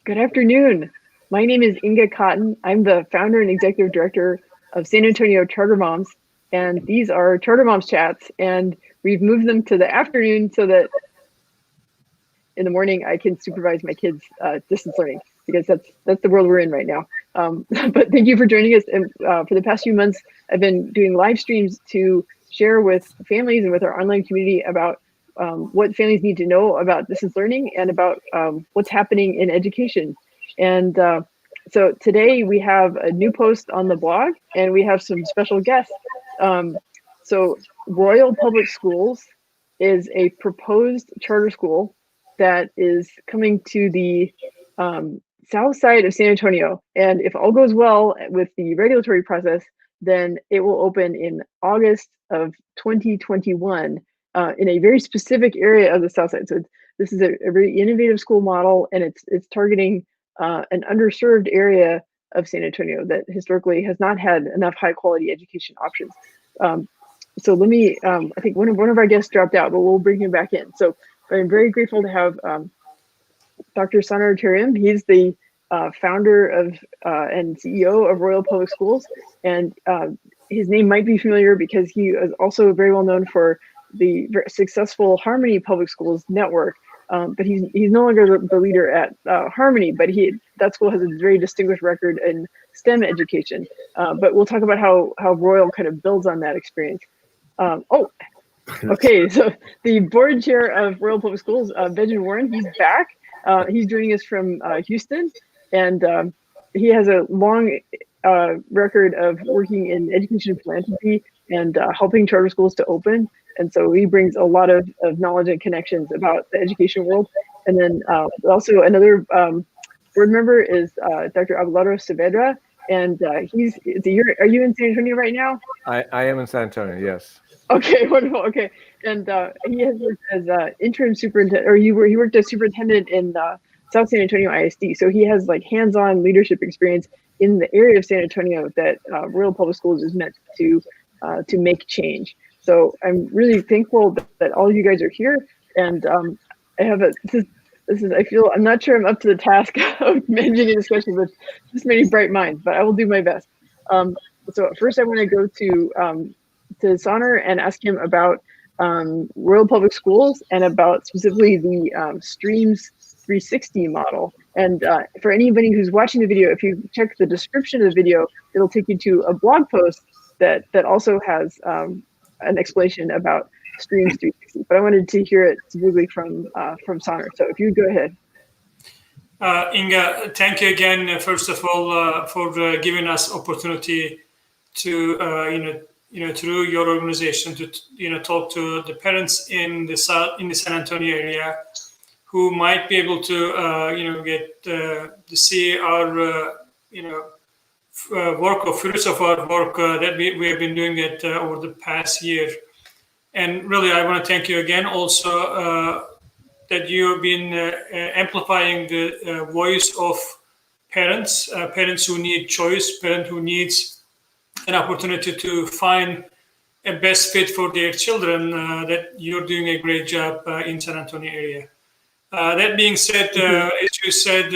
Good afternoon. My name is Inga Cotton. I'm the founder and executive director of San Antonio Charter Moms, and these are Charter Moms chats, and we've moved them to the afternoon so that in the morning I can supervise my kids' distance learning, because that's the world we're in right now. But thank you for joining us. And for the past few months, I've been doing live streams to share with families and with our online community about what families need to know about distance learning and about what's happening in education. And so today we have a new post on the blog, and we have some special guests. So Royal Public Schools is a proposed charter school that is coming to the Southside of San Antonio. And if all goes well with the regulatory process, then it will open in August of 2021 in a very specific area of the Southside. So this is a very innovative school model, and it's targeting an underserved area of San Antonio that historically has not had enough high quality education options. So let me, I think one of our guests dropped out, but we'll bring him back in. So I'm very grateful to have Dr. Tarim. He's the founder of and CEO of Royal Public Schools, and his name might be familiar because he is also very well known for the successful Harmony Public Schools network. But he's no longer the leader at Harmony, but that school has a very distinguished record in STEM education. But we'll talk about how Royal kind of builds on that experience. Okay, so the board chair of Royal Public Schools, Benjamin Warren, he's back. He's joining us from Houston, and he has a long record of working in education and philanthropy and helping charter schools to open. And so he brings a lot of knowledge and connections about the education world. And then also another board member is Dr. Abelardo Saavedra, and are you in San Antonio right now? I am in San Antonio, yes. Okay, wonderful. Okay, and he has worked as interim superintendent, or he worked as superintendent in South San Antonio ISD. So he has like hands-on leadership experience in the area of San Antonio that Royal Public Schools is meant to make change. So I'm really thankful that all of you guys are here, and I have I feel I'm not sure I'm up to the task of managing a discussion with this many bright minds, but I will do my best. So first I want to go to Soner and ask him about Royal Public Schools and about specifically the Streams 360 model. And for anybody who's watching the video, if you check the description of the video, it'll take you to a blog post that also has an explanation about Streams 360. But I wanted to hear it specifically from Soner. So if you would go ahead. Inga, thank you again, first of all, for giving us opportunity to through your organization to talk to the parents in the San Antonio area who might be able to get to see our work or fruits of our work that we have been doing it over the past year. And really, I want to thank you again also that you have been amplifying the voice of parents who need choice, parents who needs an opportunity to find a best fit for their children, that you're doing a great job in San Antonio area. That being said, as you said,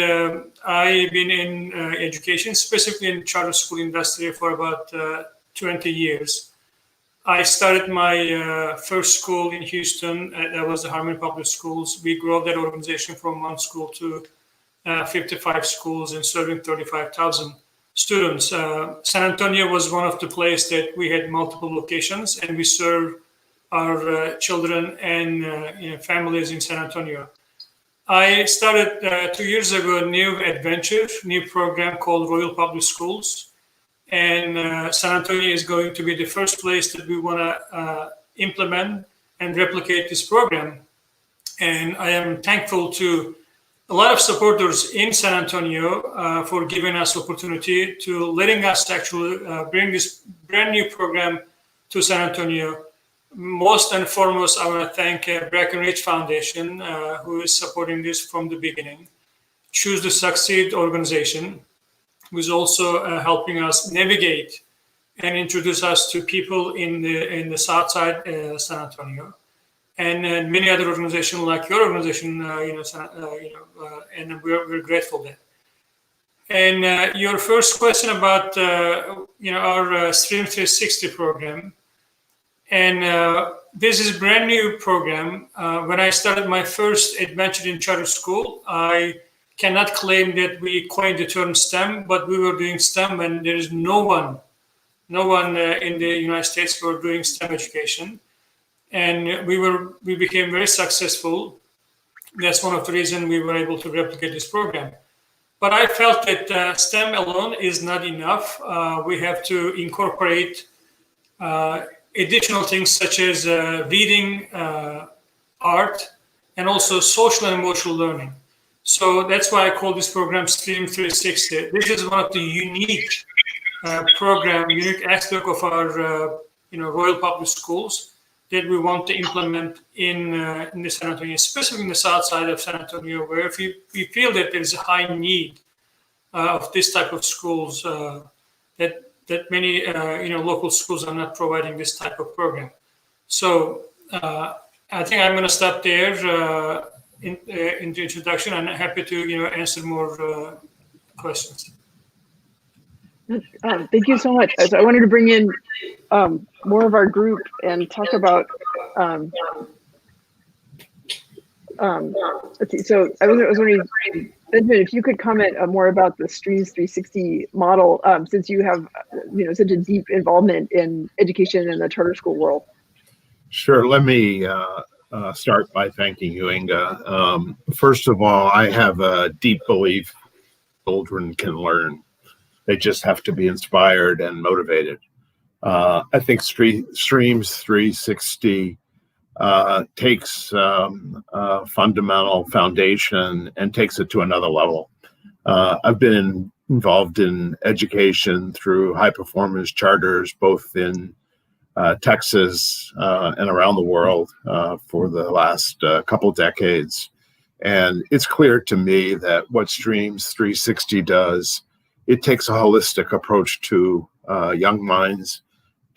I've been in education, specifically in charter school industry for about 20 years. I started my first school in Houston. That was the Harmony Public Schools. We grew that organization from one school to 55 schools and serving 35,000 students. San Antonio was one of the places that we had multiple locations, and we serve our children and families in San Antonio. I started 2 years ago a new program called Royal Public Schools. And San Antonio is going to be the first place that we want to implement and replicate this program. And I am thankful to a lot of supporters in San Antonio for giving us opportunity to letting us actually bring this brand new program to San Antonio. Most and foremost, I want to thank Breckenridge Foundation, who is supporting this from the beginning. Choose to Succeed organization, who is also helping us navigate and introduce us to people in the Southside San Antonio. and many other organizations like your organization, and we're grateful there. And your first question about our Stream 360 program, and this is a brand new program. When I started my first adventure in charter school, I cannot claim that we coined the term STEM, but we were doing STEM, and there is no one in the United States who were doing STEM education, and we became very successful. That's one of the reasons we were able to replicate this program. But I felt that STEM alone is not enough. We have to incorporate additional things such as reading, art, and also social and emotional learning. So that's why I call this program Stream 360. This is one of the unique unique aspect of our Royal Public Schools that we want to implement in the San Antonio, especially in the Southside of San Antonio, where we feel that there is a high need of this type of schools that many local schools are not providing this type of program. So I think I'm going to stop there in the introduction, and I'm happy to answer more questions. Thank you so much. So I wanted to bring in more of our group and talk about. Let's see. So I was wondering, Benjamin, if you could comment more about the Streams 360 model, since you have such a deep involvement in education in the charter school world. Sure. Let me start by thanking you, Inga. First of all, I have a deep belief children can learn. They just have to be inspired and motivated. I think Streams 360 takes a fundamental foundation and takes it to another level. I've been involved in education through high performance charters, both in Texas and around the world for the last couple decades. And it's clear to me that what Streams 360 does, it takes a holistic approach to young minds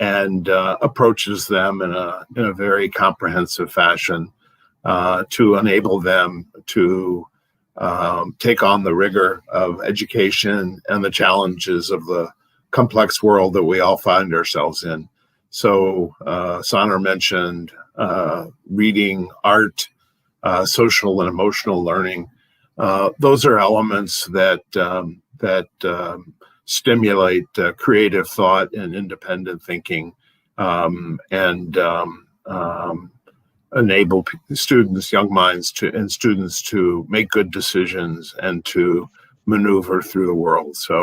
and approaches them in a very comprehensive fashion to enable them to take on the rigor of education and the challenges of the complex world that we all find ourselves in. So Sanar mentioned reading, art, social and emotional learning. Those are elements that stimulate creative thought and independent thinking, and enable students, young minds, and students to make good decisions and to maneuver through the world. So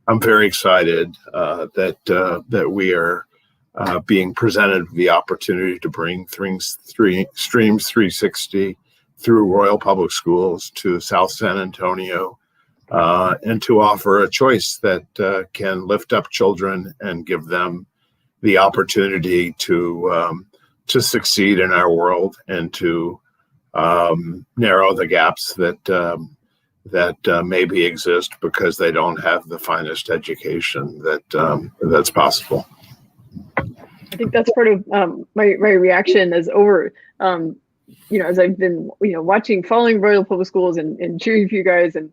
I'm very excited that we are being presented the opportunity to bring Streams 360 through Royal Public Schools to South San Antonio, and to offer a choice that can lift up children and give them the opportunity to succeed in our world and to narrow the gaps that maybe exist because they don't have the finest education that's possible. I think that's part of my reaction as as I've been following Royal Public Schools and cheering for you guys and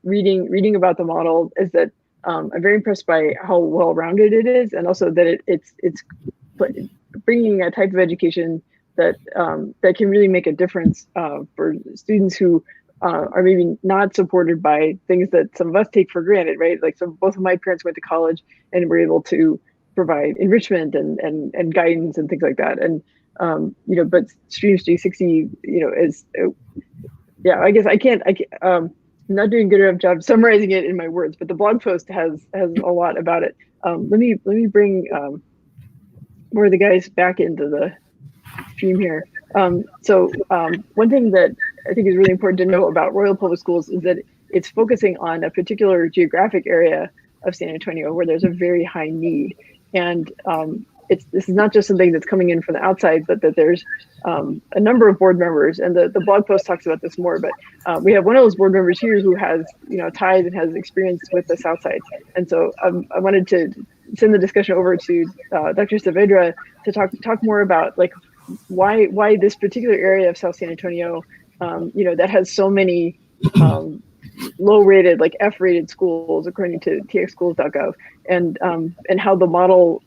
reading about the model, is that I'm very impressed by how well-rounded it is, and also that it's bringing a type of education that can really make a difference for students who are maybe not supported by things that some of us take for granted, right? Like both of my parents went to college and were able to provide enrichment and guidance and things like that. And but Streams 360, is I guess I'm not doing a good enough job summarizing it in my words, but the blog post has a lot about it. Let me bring more of the guys back into the stream here. So one thing that I think is really important to know about Royal Public Schools is that it's focusing on a particular geographic area of San Antonio where there's a very high need. And this is not just something that's coming in from the outside, but that there's a number of board members, and the blog post talks about this more, but we have one of those board members here who has ties and has experience with the Southside. And so I wanted to send the discussion over to Dr. Saavedra to talk more about why this particular area of South San Antonio, that has so many low-rated, like F-rated schools according to txschools.gov, and how the model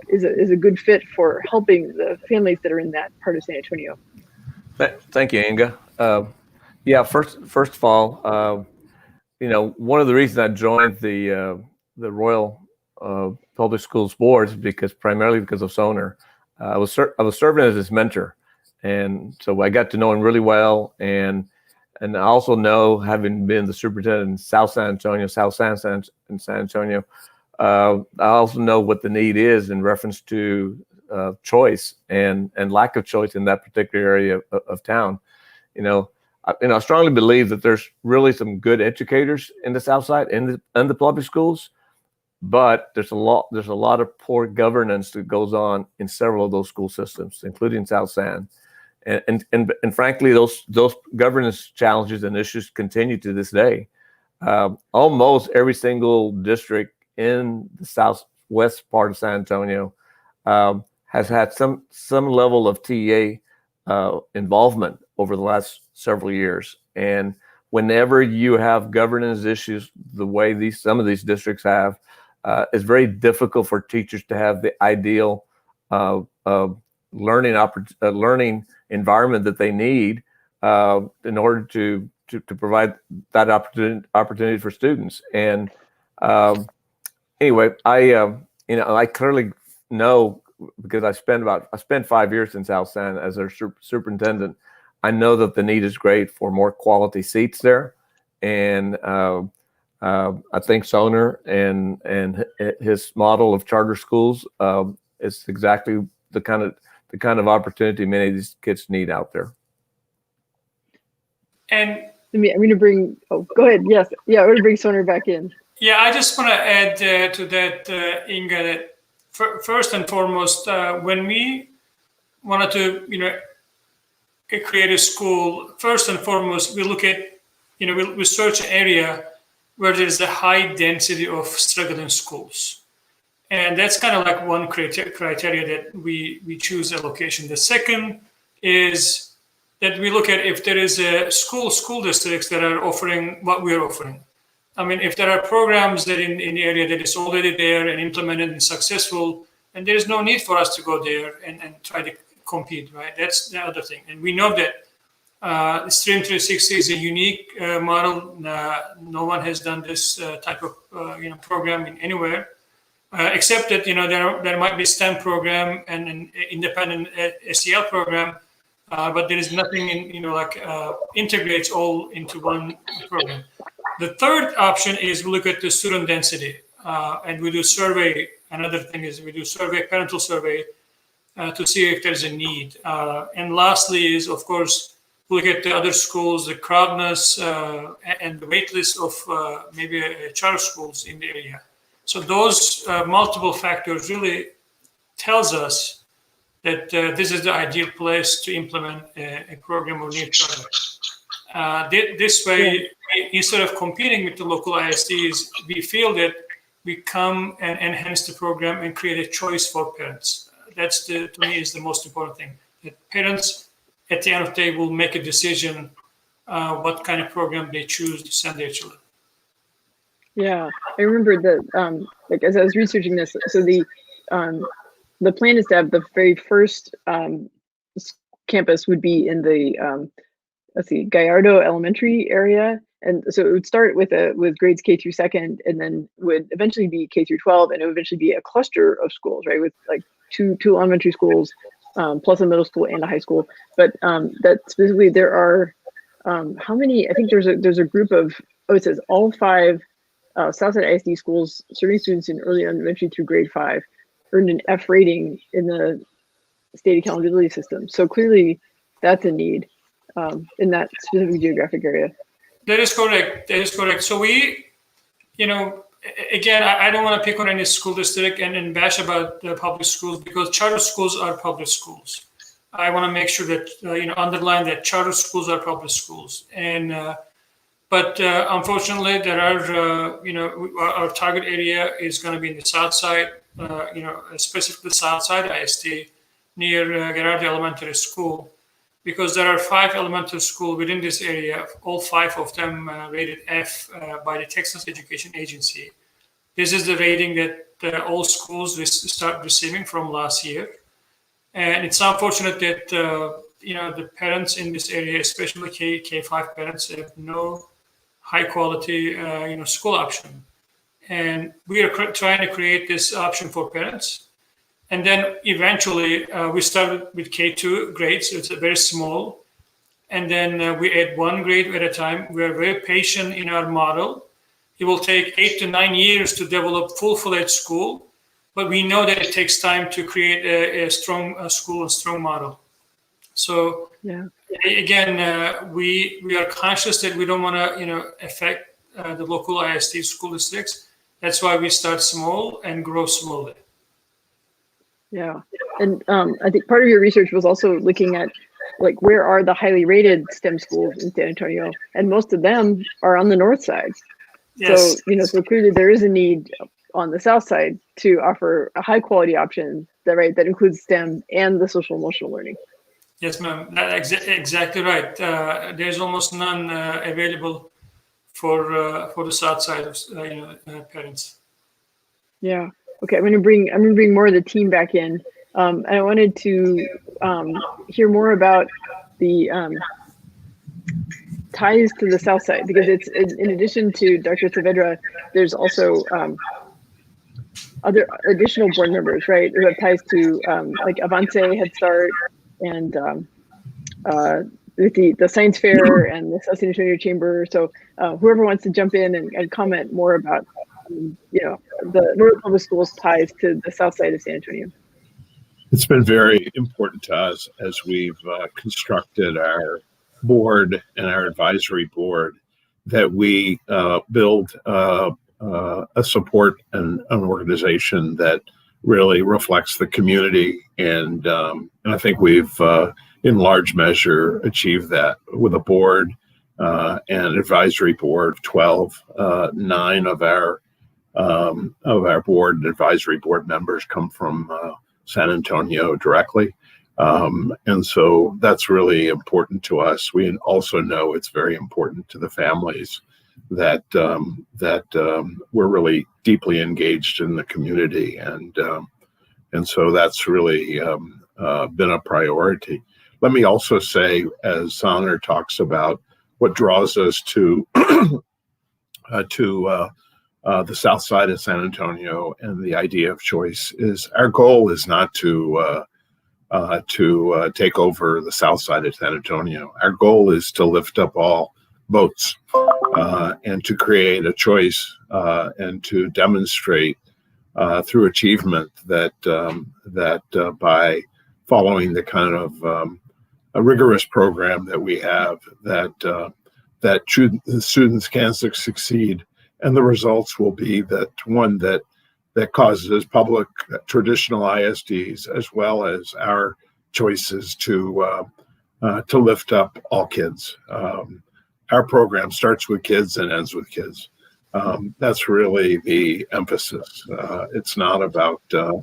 is a good fit for helping the families that are in that part of San Antonio. Thank you, Inga. Yeah, first of all, one of the reasons I joined the Royal Public Schools Board is primarily because of Soner. I was serving as his mentor, and so I got to know him really well, and I also know, having been the superintendent in South San Antonio, in San Antonio, I also know what the need is in reference to choice and lack of choice in that particular area of town. I strongly believe that there's really some good educators in the South Side and the public schools, but there's a lot of poor governance that goes on in several of those school systems, including South San. And frankly, those governance challenges and issues continue to this day. Almost every single district in the southwest part of San Antonio has had some level of TEA involvement over the last several years. And whenever you have governance issues the way some of these districts have, it's very difficult for teachers to have the ideal learning environment that they need in order to provide that opportunity for students. And anyway, I clearly know, because I spent 5 years in South San as their superintendent. I know that the need is great for more quality seats there, and I think Soner and his model of charter schools is exactly the kind of opportunity many of these kids need out there. And I'm going to bring. Oh, go ahead. Yes, yeah, I'm going to bring Soner back in. Yeah, I just want to add to that, Inga, that first and foremost, when we wanted to, create a school, first and foremost, we look at, we search an area where there's a high density of struggling schools. And that's kind of like one criteria that we choose a location. The second is that we look at if there is a school districts that are offering what we're offering. I mean, if there are programs that in the area that is already there and implemented and successful, and there is no need for us to go there and try to compete, right? That's the other thing. And we know that Stream 360 is a unique model. No one has done this type of program in anywhere, except that there might be STEM program and an independent SEL program, but there is nothing integrates all into one program. The third option is we look at the student density, and we do survey. Another thing is we do parental survey to see if there's a need. And lastly is, of course, we look at the other schools, the crowdness, and the wait list of maybe charter schools in the area. So those multiple factors really tells us that this is the ideal place to implement a program of near charter. This way, instead of competing with the local ISDs, we feel that we come and enhance the program and create a choice for parents. That's to me is the most important thing. That parents, at the end of the day, will make a decision what kind of program they choose to send their children. Yeah, I remember that. As I was researching this, so the plan is to have the very first campus would be in the Gallardo Elementary area, and so it would start with grades K through second, and then would eventually be K through 12, and it would eventually be a cluster of schools, right, with like two elementary schools, plus a middle school and a high school. But that specifically, there are how many? I think there's a group of it says all 5 Southside ISD schools serving students in early elementary through grade 5 earned an F rating in the state accountability system. So clearly, that's a need in that specific geographic area. That is correct. So we, again, I don't want to pick on any school district and bash about the public schools, because charter schools are public schools. I want to make sure that, underline that charter schools are public schools. And, but unfortunately, there are, our target area is going to be in the South Side, specifically Southside ISD. near Gerardi Elementary School, because there are 5 elementary schools within this area, all 5 of them rated F by the Texas Education Agency. This is the rating that all schools start receiving from last year. And it's unfortunate that the parents in this area, especially K-5 parents, have no high quality school option. And we are trying to create this option for parents. And then eventually we started with K2 grades. So it's very small. And then we add 1 grade at a time. We are very patient in our model. It will take 8 to 9 years to develop full-fledged school. But we know that it takes time to create a strong school, a strong model. So again, we are conscious that we don't want to affect the local ISD school districts. That's why we start small and grow slowly. Yeah, and I think part of your research was also looking at like where are the highly rated STEM schools in San Antonio, and most of them are on the north side. Yes. So so clearly there is a need on the south side to offer a high quality option that includes STEM and the social emotional learning. Yes, ma'am. That's exactly right. There's almost none available for the south side of parents. Yeah. Okay. I'm gonna bring more of the team back in. And I wanted to hear more about the ties to the south side, because it's in addition to Dr. Saavedra, there's also other additional board members, right, who have ties to like Avance, Head Start, and with the science fair and the South San Antonio Chamber. So whoever wants to jump in and comment more about the North Public Schools ties to the south side of San Antonio. It's been very important to us as we've constructed our board and our advisory board that we build a support and an organization that really reflects the community. And I think we've in large measure achieved that with a board and advisory board of 12. 9 of our board and advisory board members come from San Antonio directly. And so that's really important to us. We also know it's very important to the families that we're really deeply engaged in the community. And so that's really been a priority. Let me also say, as Saner talks about what draws us to the south side of San Antonio and the idea of choice, is our goal is not to take over the south side of San Antonio. Our goal is to lift up all boats and to create a choice and to demonstrate through achievement that by following the kind of a rigorous program that we have, that students can succeed. And the results will be that one that causes public traditional ISDs as well as our choices to lift up all kids. Our program starts with kids and ends with kids. That's really the emphasis. It's not about the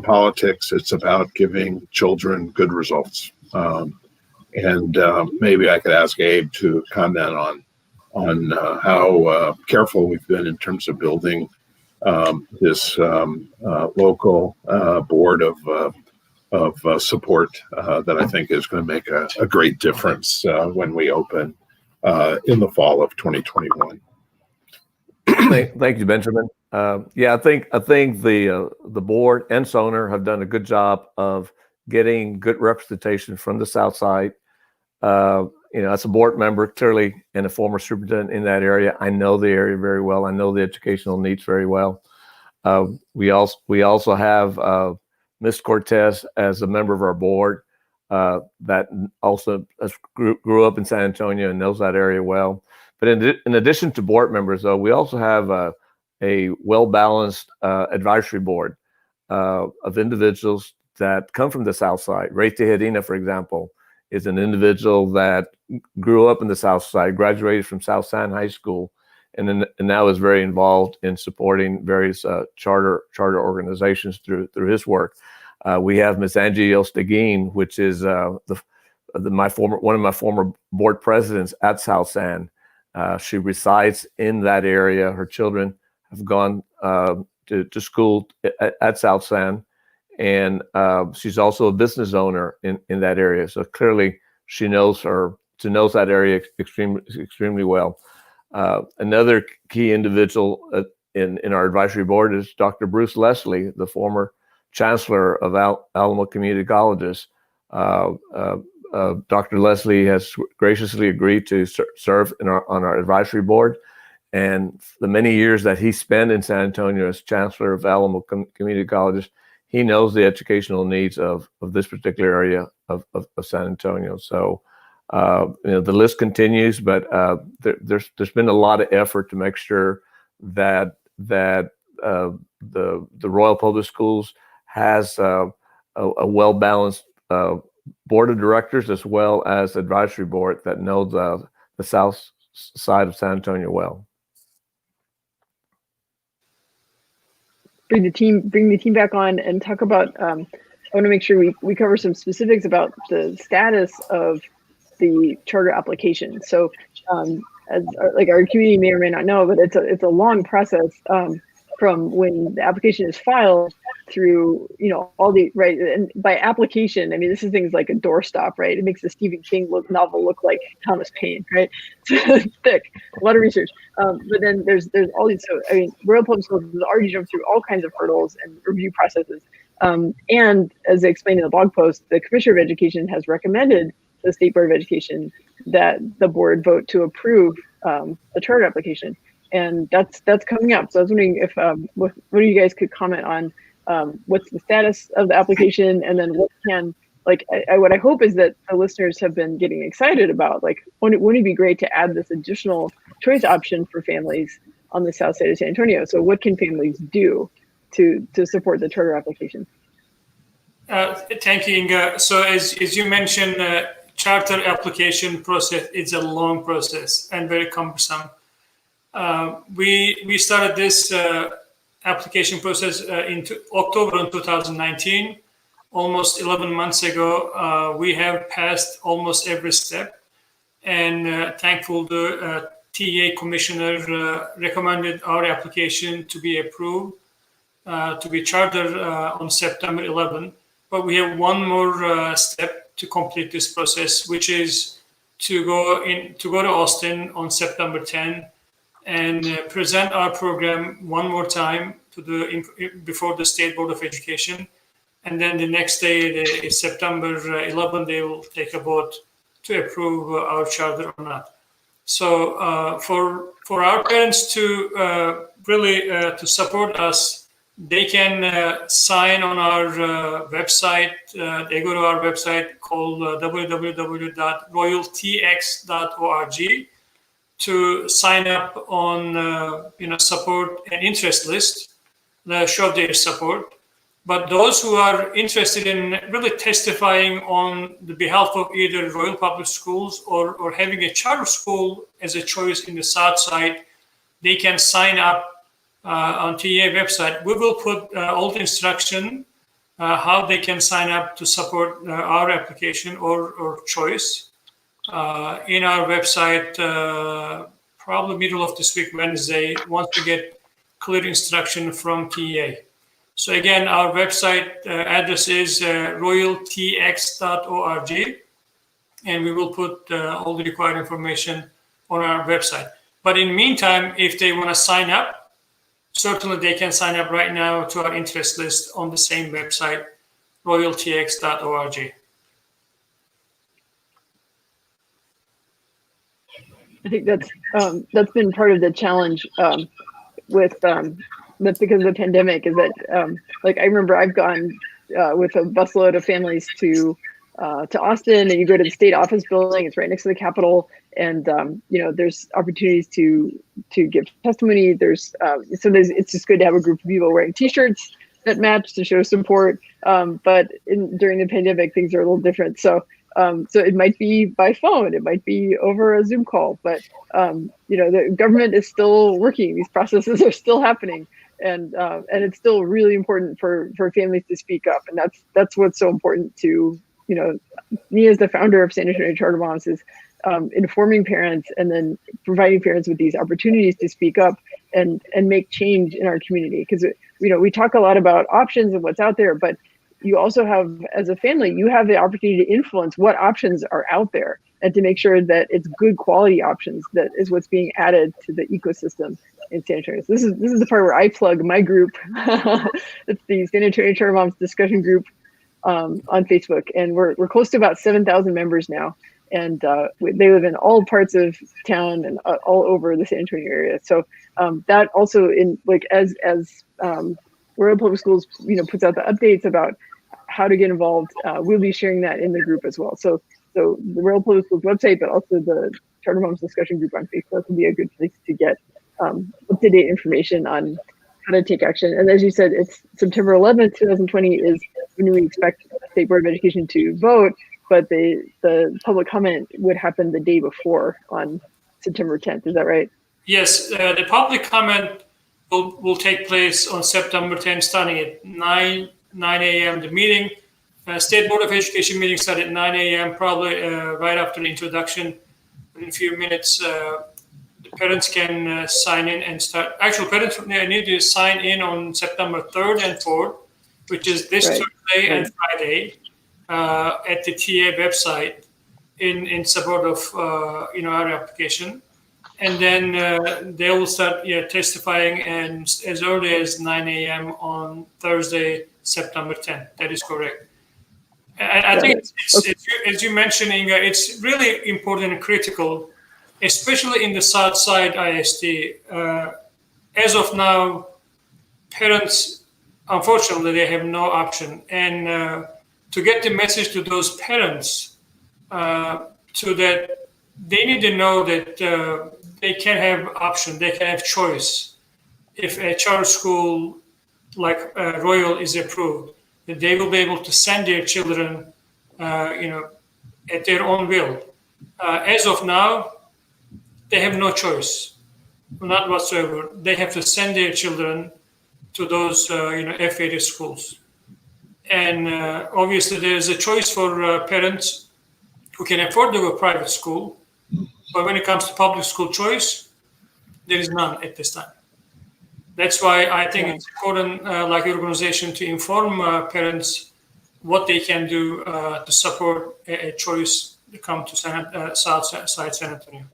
politics. It's about giving children good results. And maybe I could ask Abe to comment on how careful we've been in terms of building this local board of support that I think is going to make a great difference when we open in the fall of 2021. Thank you, Benjamin. I think the board and Soner have done a good job of getting good representation from the South Side. As a board member, clearly, and a former superintendent in that area, I know the area very well. I know the educational needs very well. We also have Ms. Cortez as a member of our board that also grew up in San Antonio and knows that area well. But in addition to board members, though, we also have a well-balanced advisory board of individuals that come from the South Side. Ray Tejadina, for example, is an individual that grew up in the South Side, graduated from South San High School, and now is very involved in supporting various charter organizations through his work. We have Ms. Angie Elsteguin, which is one of my former board presidents at South San. She resides in that area. Her children have gone to school at South San, and she's also a business owner in that area. So clearly, she knows that area extremely well. Another key individual in our advisory board is Dr. Bruce Leslie, the former chancellor of Alamo Community Colleges. Dr. Leslie has graciously agreed to serve on our advisory board, and the many years that he spent in San Antonio as chancellor of Alamo Community Colleges, he knows the educational needs of this particular area of San Antonio. So, the list continues, but there's been a lot of effort to make sure that the Royal Public Schools has a well-balanced board of directors as well as advisory board that knows the south side of San Antonio well. Bring the team back on and talk about. I want to make sure we cover some specifics about the status of the charter application. So, as our community may or may not know, but it's a long process from when the application is filed through, all the, right, and by application, I mean, this is things like a doorstop, right? It makes the Stephen King novel look like Thomas Paine, right? It's thick, a lot of research. But then there's all these, so, I mean, Royal Public Schools has already jumped through all kinds of hurdles and review processes. And as I explained in the blog post, the Commissioner of Education has recommended to the State Board of Education that the board vote to approve the charter application. And that's coming up. So I was wondering if what do you guys could comment on what's the status of the application, and then what can, what I hope is that the listeners have been getting excited about, wouldn't it be great to add this additional choice option for families on the south side of San Antonio? So what can families do to support the charter application? Thank you, Inga. So as you mentioned, charter application process is a long process and very cumbersome. We started this application process in October of 2019, almost 11 months ago. We have passed almost every step, and thankful the TEA commissioner recommended our application to be approved, to be chartered on September 11. But we have one more step to complete this process, which is to go to Austin on September 10 and present our program one more time before the State Board of Education. And then the next day, September 11, they will take a vote to approve our charter or not. So for our parents to really to support us, they can sign on our website. They go to our website called www.royaltx.org to sign up on support and interest list, show their support. But those who are interested in really testifying on the behalf of either Royal Public Schools or having a charter school as a choice in the South Side, they can sign up on TEA website. We will put all the instruction how they can sign up to support our application or choice in our website, probably middle of this week, Wednesday, once we get clear instruction from TEA. So again, our website address is royaltx.org, and we will put all the required information on our website. But in the meantime, if they want to sign up, certainly they can sign up right now to our interest list on the same website, royaltx.org. I think that's been part of the challenge with that's because of the pandemic, is that I remember I've gone with a busload of families to Austin, and you go to the state office building. It's right next to the Capitol, and there's opportunities to give testimony. Sometimes it's just good to have a group of people wearing T-shirts that match to show support. But during the pandemic, things are a little different. So it might be by phone, it might be over a Zoom call, but the government is still working. These processes are still happening. and it's still really important for families to speak up, and that's what's so important to, you know, me as the founder of San Antonio Charter Moms is informing parents and then providing parents with these opportunities to speak up and make change in our community, because you know, we talk a lot about options and what's out there, but you also have, as a family, you have the opportunity to influence what options are out there and to make sure that it's good quality options that is what's being added to the ecosystem in San Antonio. So this is the part where I plug my group. It's the San Antonio Charter Moms discussion group on Facebook, and we're close to about 7,000 members now, and they live in all parts of town and all over the San Antonio area. So that also, in like as Royal Public Schools, you know, puts out the updates about how to get involved, we'll be sharing that in the group as well. So the Royal Public Schools website, but also the Charter Moms discussion group on Facebook will be a good place to get up-to-date information on how to take action. And as you said, it's September 11th, 2020 is when we expect the State Board of Education to vote, but the public comment would happen the day before on September 10th. Is that right? Yes, the public comment will take place on September 10th, starting at 9 a.m. The meeting, State Board of Education meeting started at 9 a.m. probably right after the introduction. In a few minutes, the parents can sign in and start. Actually, parents need to sign in on September 3rd and 4th, which is this Thursday and Friday, at the TA website in support of our application. And then they will start testifying and as early as 9 a.m. on Thursday, September 10th. That is correct. I think it's, as you mentioned, Inga, it's really important and critical, especially in the Southside ISD. As of now, parents, unfortunately, they have no option. And to get the message to those parents, so that they need to know that they can have option, they can have choice. If a charter school like Royal is approved, that they will be able to send their children, at their own will. As of now, they have no choice, not whatsoever. They have to send their children to those, affiliated schools. And obviously, there is a choice for parents who can afford to go private school. But when it comes to public school choice, there is none at this time. That's why I think it's important, like the organization, to inform parents what they can do to support a choice to come to Southside San Antonio.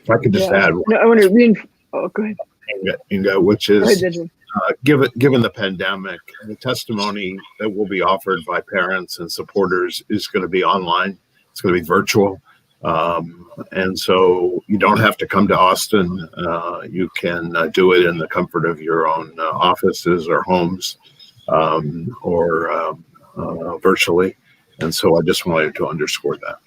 If I could just add, no, I want to reinforce. Oh, go ahead, Inga, which is given the pandemic, the testimony that will be offered by parents and supporters is going to be online. It's going to be virtual. And so you don't have to come to Austin. You can do it in the comfort of your own offices or homes, or virtually. And so I just wanted to underscore that.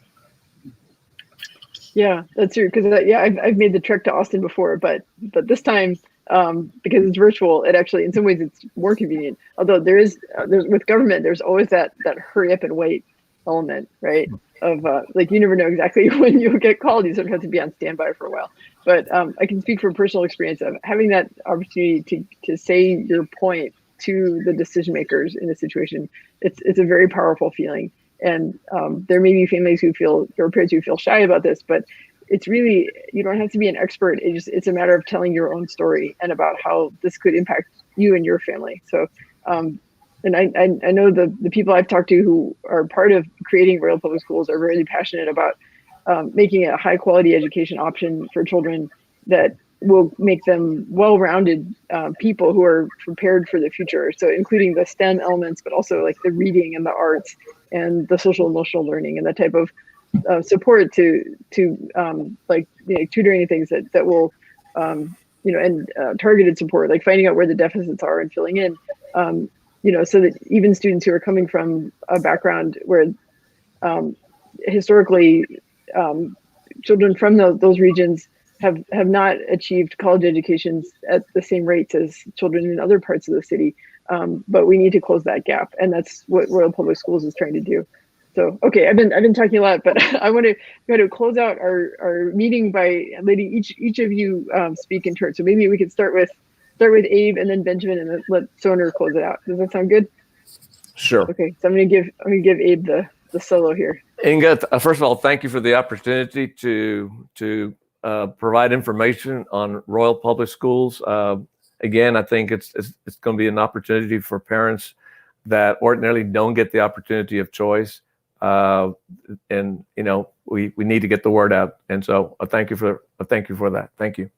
Yeah, that's true. Because I've made the trek to Austin before, but this time, because it's virtual, it actually, in some ways, it's more convenient. Although there's with government, there's always that hurry up and wait element, right? Of like, you never know exactly when you'll get called. You sort of have to be on standby for a while. But I can speak from personal experience of having that opportunity to say your point to the decision makers in a situation. It's a very powerful feeling. And there may be families or parents who feel shy about this, but it's really, you don't have to be an expert. It's a matter of telling your own story and about how this could impact you and your family. So, and I know the people I've talked to who are part of creating Royal Public Schools are really passionate about making a high quality education option for children that will make them well-rounded people who are prepared for the future. So including the STEM elements, but also like the reading and the arts and the social emotional learning and that type of support to tutoring and things that will, and targeted support, like finding out where the deficits are and filling in, so that even students who are coming from a background where historically children from those regions have not achieved college educations at the same rates as children in other parts of the city. But we need to close that gap. And that's what Royal Public Schools is trying to do. So, okay, I've been talking a lot, but I want to close out our meeting by letting each of you speak in turn. So maybe we could start with start with Abe and then Benjamin, and then let Soner close it out. Does that sound good? Sure. Okay, so I'm gonna give Abe the solo here. Inga, first of all, thank you for the opportunity to provide information on Royal Public Schools. Again, I think it's going to be an opportunity for parents that ordinarily don't get the opportunity of choice, and we need to get the word out. And so, thank you for that. Thank you.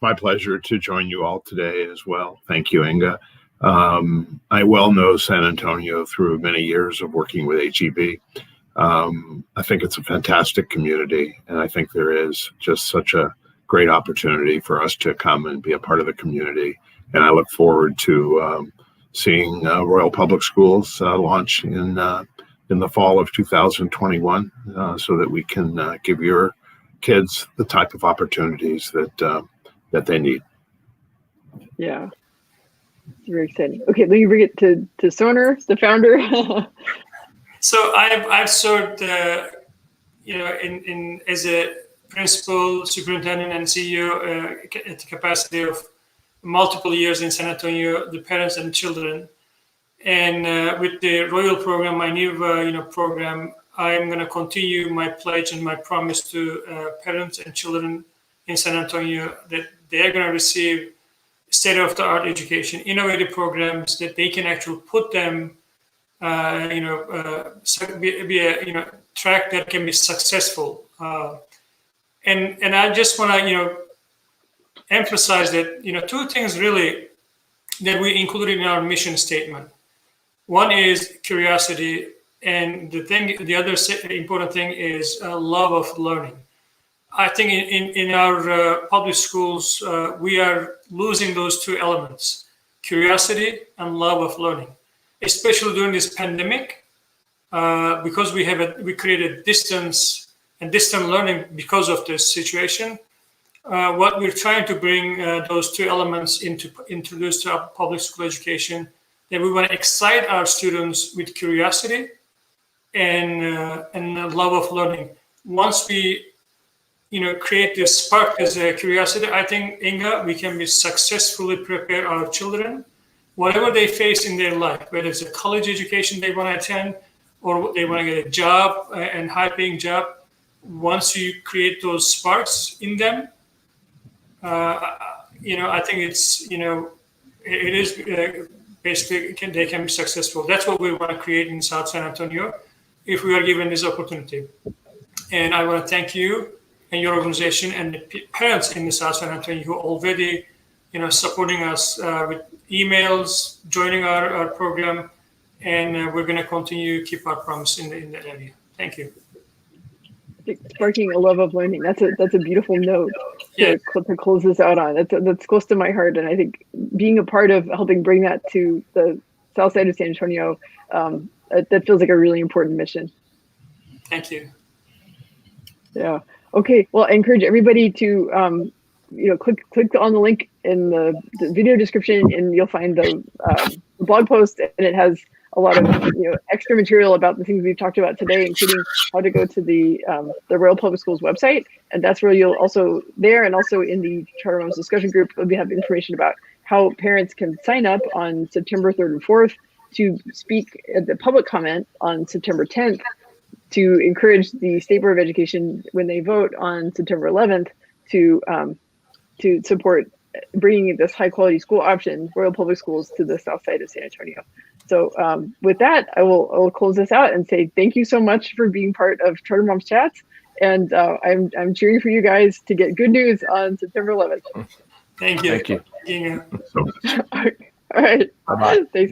My pleasure to join you all today as well. Thank you, Inga. I well know San Antonio through many years of working with HEB. I think it's a fantastic community, and I think there is just such a great opportunity for us to come and be a part of the community. And I look forward to seeing Royal Public Schools launch in the fall of 2021, so that we can give your kids the type of opportunities that they need. Yeah. It's very exciting. Okay, let me bring it to Soner, the founder. So I've served, in as a principal, superintendent, and CEO at the capacity of multiple years in San Antonio, the parents and children. And with the Royal program, my new program, I'm going to continue my pledge and my promise to parents and children in San Antonio that they are going to receive state-of-the-art education, innovative programs that they can actually put them, be a track that can be successful. And I just want to emphasize that two things really that we included in our mission statement. One is curiosity, and the other important thing is love of learning. I think in our public schools, we are losing those two elements, curiosity and love of learning, especially during this pandemic, because we created distance and distant learning because of this situation. What we're trying to bring those two elements introduce to our public school education, that we want to excite our students with curiosity and love of learning. Once we create this spark as a curiosity, I think, Inga, we can successfully prepare our children, whatever they face in their life, whether it's a college education they want to attend or they want to get a job and high-paying job. Once you create those sparks in them, I think it is basically they can be successful. That's what we want to create in South San Antonio if we are given this opportunity. And I want to thank you and your organization and the parents in the South San Antonio who are already, supporting us with emails, joining our program, and we're going to continue to keep our promise in that area. Thank you. Sparking a love of learning. That's a beautiful note to close this out on. That's close to my heart, and I think being a part of helping bring that to the South Side of San Antonio, that feels like a really important mission. Thank you. Yeah. Okay. Well, I encourage everybody to click on the link in the video description, and you'll find the blog post, and it has a lot of extra material about the things we've talked about today, including how to go to the Royal Public Schools website, and that's where you'll also there and also in the Charter Moms discussion group we have information about how parents can sign up on September 3rd and 4th to speak at the public comment on September 10th to encourage the State Board of Education when they vote on September 11th to support bringing this high quality school option, Royal Public Schools, to the South Side of San Antonio. So with that, I will close this out and say thank you so much for being part of Charter Moms Chats, and I'm cheering for you guys to get good news on September 11th. Thank you. Thank you. Yeah. All right. Bye-bye. Thanks, guys.